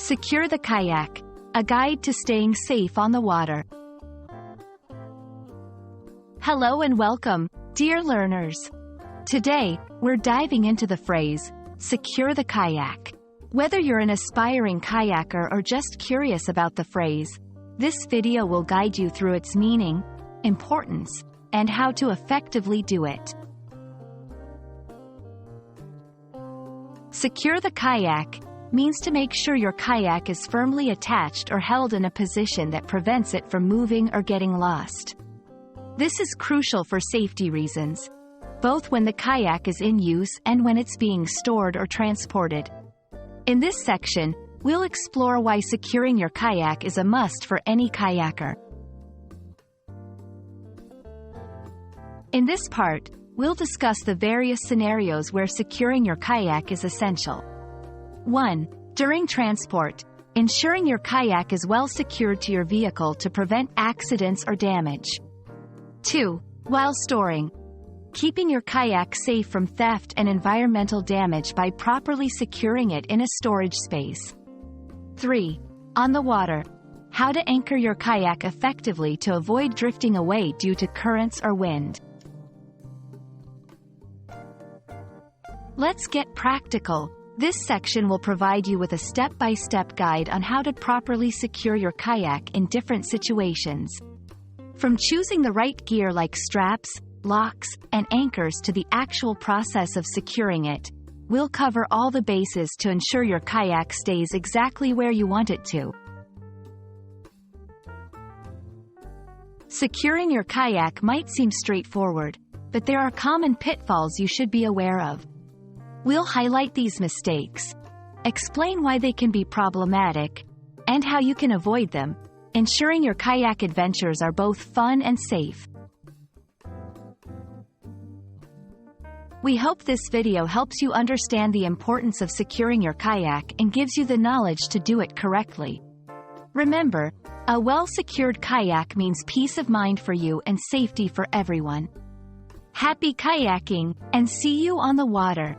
Secure the kayak, a guide to staying safe on the water. Hello and welcome, dear learners. Today, we're diving into the phrase, secure the kayak. Whether you're an aspiring kayaker or just curious about the phrase, this video will guide you through its meaning, importance, and how to effectively do it. Secure the kayak means to make sure your kayak is firmly attached or held in a position that prevents it from moving or getting lost. This is crucial for safety reasons, both when the kayak is in use and when it's being stored or transported. In this section, we'll explore why securing your kayak is a must for any kayaker. In this part, we'll discuss the various scenarios where securing your kayak is essential. 1. During transport, ensuring your kayak is well secured to your vehicle to prevent accidents or damage. 2. While storing, keeping your kayak safe from theft and environmental damage by properly securing it in a storage space. 3. On the water, how to anchor your kayak effectively to avoid drifting away due to currents or wind. Let's get practical. This section will provide you with a step-by-step guide on how to properly secure your kayak in different situations. From choosing the right gear like straps, locks, and anchors to the actual process of securing it, we'll cover all the bases to ensure your kayak stays exactly where you want it to. Securing your kayak might seem straightforward, but there are common pitfalls you should be aware of. We'll highlight these mistakes, explain why they can be problematic, and how you can avoid them, ensuring your kayak adventures are both fun and safe. We hope this video helps you understand the importance of securing your kayak and gives you the knowledge to do it correctly. Remember, a well-secured kayak means peace of mind for you and safety for everyone. Happy kayaking, and see you on the water!